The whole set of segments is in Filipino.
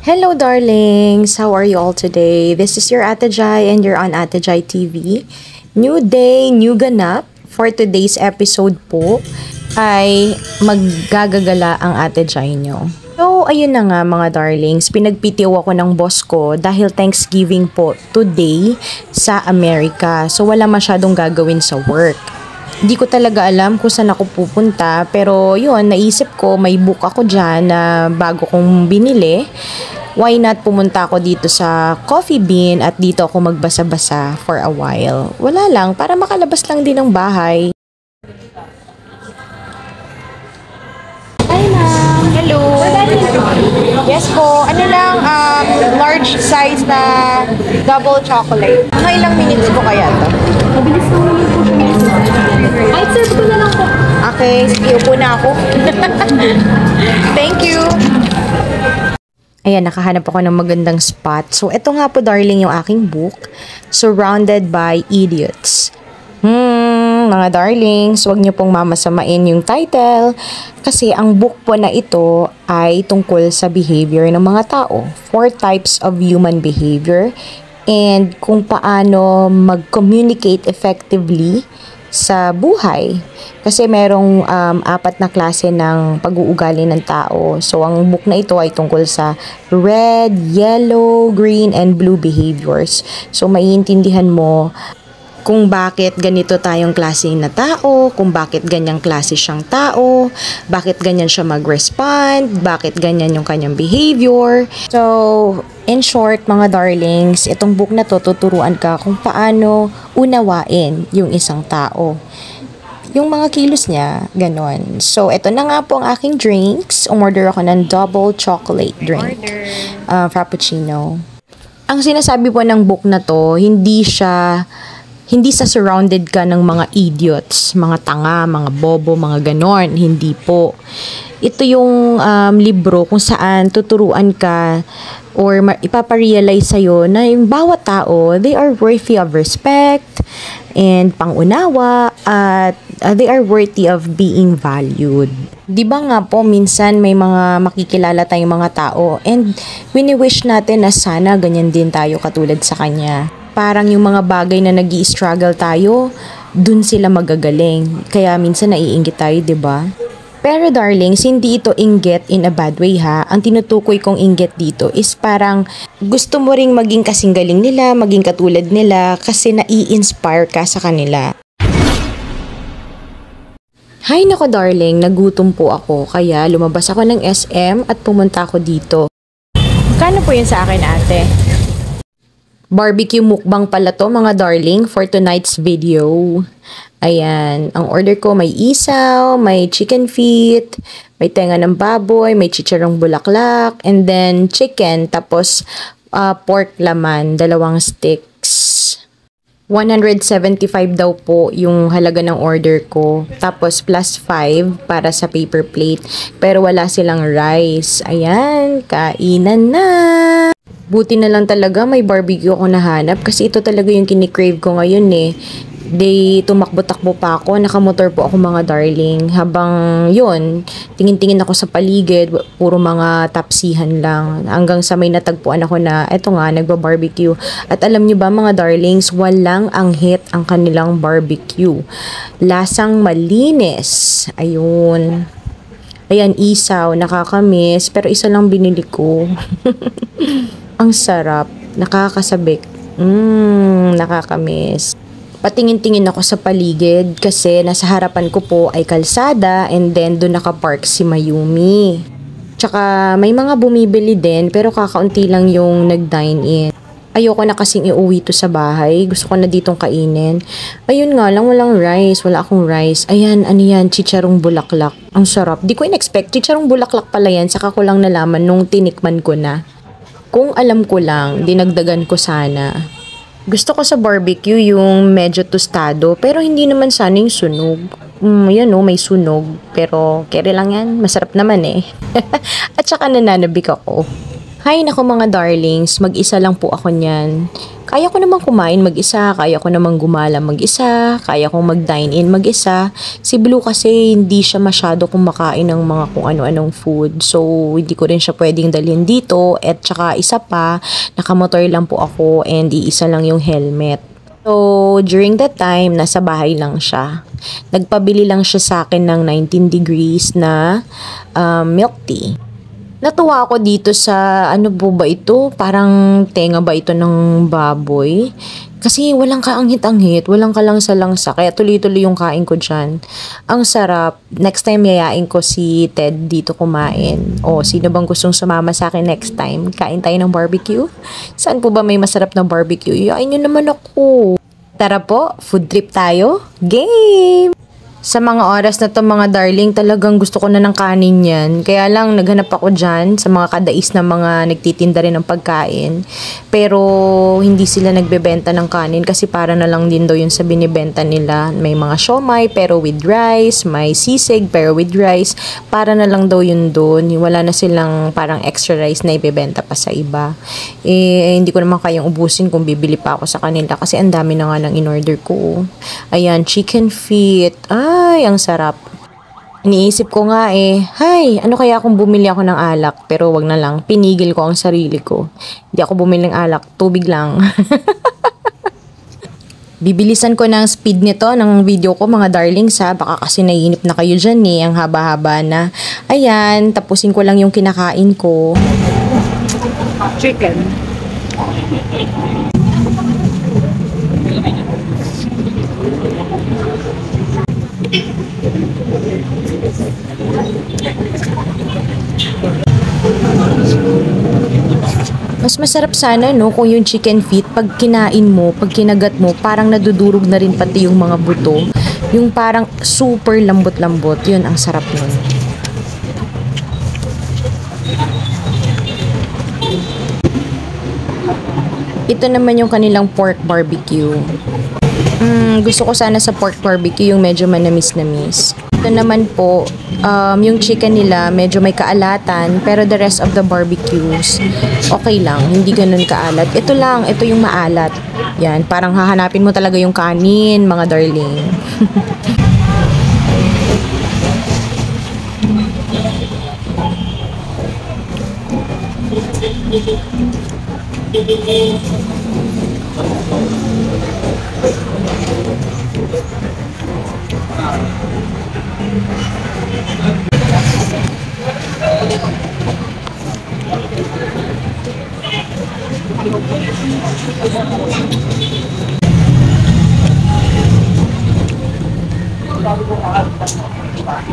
Hello darlings! How are you all today? This is your Ate Jai and you're on Ate Jai TV. New day, new ganap. For today's episode po ay maggagagala ang Ate Jai nyo. So, ayun na nga mga darlings, pinagpitiw ako ng boss ko dahil Thanksgiving po today sa Amerika. So, wala masyadong gagawin sa work. Hindi ko talaga alam kung saan ako pupunta, pero yun, naisip ko may book ako dyan na bago kong binili. Why not pumunta ako dito sa Coffee Bean at dito ako magbasa-basa for a while. Wala lang, para makalabas lang din ng bahay. Hi ma'am! Hello! Yes po, ano lang, large size na double chocolate. Mga ilang minutes po kaya to? Mabilis na naman po siya. Ay, serve ko na lang po. Okay, sige, upo na ako. Thank you! Ayan, nakahanap ako ng magandang spot. So, ito nga po darling yung aking book, Surrounded by Idiots. Mga darlings, huwag niyo pong mamasamain yung title kasi ang book po na ito ay tungkol sa behavior ng mga tao. 4 types of human behavior and kung paano mag-communicate effectively sa buhay. Kasi merong 4 na klase ng pag-uugali ng tao. So, ang book na ito ay tungkol sa red, yellow, green, and blue behaviors. So, maiintindihan mo kung bakit ganito tayong klase na tao, kung bakit ganyang klase siyang tao, bakit ganyan siya mag-respond, bakit ganyan yung kanyang behavior. So, in short, mga darlings, itong book na to, tuturuan ka kung paano unawain yung isang tao. Yung mga kilos niya, ganon. So, ito na nga po ang aking drinks. Umorder ako ng double chocolate drink. Frappuccino. Ang sinasabi po ng book na to, hindi sa surrounded ka ng mga idiots, mga tanga, mga bobo, mga ganon. Hindi po. Ito yung libro kung saan tuturuan ka or ipaparealize sa'yo na yung bawat tao, they are worthy of respect and pangunawa at they are worthy of being valued. Di ba nga po, minsan may mga makikilala tayong mga tao and wini-wish natin na sana ganyan din tayo katulad sa kanya. Parang yung mga bagay na nag-i-struggle tayo, dun sila magagaling. Kaya minsan naiinggit tayo, di ba? Pero darlings, hindi ito inggit in a bad way ha. Ang tinutukoy kong inggit dito is parang gusto mo ring maging kasing galing nila, maging katulad nila kasi nai-inspire ka sa kanila. Hay nako darling, nagutom po ako kaya lumabas ako ng SM at pumunta ako dito. Kano po yun sa akin ate? Barbecue mukbang pala to mga darling for tonight's video. Ayan, ang order ko may isaw, may chicken feet, may tenga ng baboy, may chicharong bulaklak, and then chicken, tapos pork laman, 2 sticks. 175 daw po yung halaga ng order ko. Tapos plus 5 para sa paper plate. Pero wala silang rice. Ayan, kainan na! Buti na lang talaga may barbecue ako nahanap kasi ito talaga yung kinikrave ko ngayon eh. Tumakbo-takbo pa ako, nakamotor po ako mga darling. Habang yun, tingin-tingin ako sa paligid, puro mga tapsihan lang. Hanggang sa may natagpuan ako na, eto nga, nagba-barbecue. At alam nyo ba mga darlings, walang anghit ang kanilang barbecue. Lasang malinis. Ayun. Ayan, isaw, nakakamiss. Pero isa lang binili ko. Ang sarap. Nakakasabik. Nakakamiss. Patingin-tingin ako sa paligid kasi nasa harapan ko po ay kalsada and then doon nakapark si Mayumi. Tsaka may mga bumibili din pero kakaunti lang yung nag-dine in. Ayoko na kasing iuwi to sa bahay. Gusto ko na ditong kainin. Ayun nga lang, walang rice. Wala akong rice. Ayan, ano yan? Chicharong bulaklak. Ang sarap. Di ko in-expect. Chicharong bulaklak pala yan. Saka ko lang nalaman nung tinikman ko na. Kung alam ko lang, dinagdagan ko sana. Gusto ko sa barbecue yung medyo tostado, pero hindi naman sana yung sunog. Yan o, may sunog. Pero, kere lang yan. Masarap naman eh. At saka nananabik ako. Hay nako mga darlings, mag-isa lang po ako niyan. Kaya ko namang kumain mag-isa, kaya ko namang gumala mag-isa, kaya kong mag-dine-in mag-isa. Si Blue kasi hindi siya masyado kumakain ng mga kung ano-anong food. So, hindi ko rin siya pwedeng dalhin dito. At saka isa pa, nakamotor lang po ako and iisa lang yung helmet. So, during that time, nasa bahay lang siya. Nagpabili lang siya sa akin ng 19 degrees na milk tea. Natuwa ako dito sa, ano po ba ito? Parang tenga ba ito ng baboy? Kasi walang kaanghit-anghit, walang kalangsa-langsa. Kaya tuloy-tuloy yung kain ko dyan. Ang sarap. Next time, yayain ko si Ted dito kumain. O, sino bang gustong sumama sa akin next time? Kain tayo ng barbecue? Saan po ba may masarap na barbecue? Yayain nyo naman ako. Tara po, food trip tayo. Game! Sa mga oras na to mga darling, talagang gusto ko na ng kanin yan. Kaya lang naghanap ako dyan sa mga kadais na mga nagtitinda rin ng pagkain. Pero hindi sila nagbebenta ng kanin kasi para na lang din daw yun sa binibenta nila. May mga siomay pero with rice, may sisig pero with rice. Para na lang daw yun doon. Wala na silang parang extra rice na ibebenta pa sa iba. Hindi ko naman kayang ubusin kung bibili pa ako sa kanila kasi ang dami na nga ng in-order ko. Ayan, chicken feet. Ay, ang sarap. Iniisip ko nga hay, ano kaya kung bumili ako ng alak? Pero wag na lang, pinigil ko ang sarili ko. Hindi ako bumili ng alak, tubig lang. Bibilisan ko ng speed nito ng video ko mga darlings ha. Baka kasi naiinip na kayo dyan ang haba-haba na. Ayan, tapusin ko lang yung kinakain ko. Chicken. Mas masarap sana no kung yung chicken feet pag kinain mo, pag kinagat mo, parang nadudurog na rin pati yung mga buto. Yung parang super lambot-lambot, yun ang sarap nun. Ito naman yung kanilang pork barbecue. Gusto ko sana sa pork barbecue yung medyo manamis-namis. Ito naman po, yung chicken nila medyo may kaalatan, pero the rest of the barbecues, okay lang, hindi ganun kaalat. Ito lang, ito yung maalat. Yan, parang hahanapin mo talaga yung kanin, mga darling.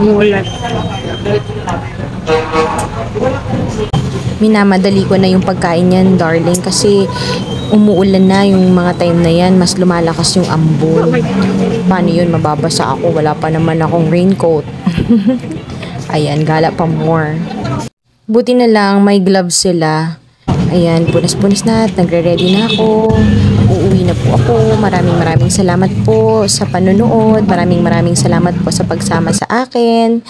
Mulat. Minamadali ko na yung pagkain yan, darling, kasi umuulan na yung mga time na yan, mas lumalakas yung ambon. Paano yun? Mababasa ako, wala pa naman akong raincoat. Ayan, gala pa more. Buti na lang, may gloves sila. Ayan, punas-punas na at nagre-ready na ako. Uuwi na po ako. Maraming salamat po sa panonood. Maraming salamat po sa pagsama sa akin.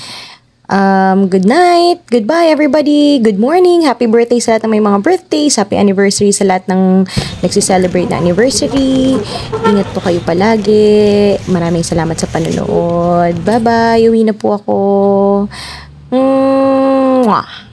Good night. Goodbye everybody. Good morning. Happy birthday sa lahat ng may mga birthdays. Happy anniversary sa lahat ng nagsiselebrate na anniversary. Ingat po kayo palagi. Maraming salamat sa panonood. Bye-bye. Uwi na po ako. Mwah.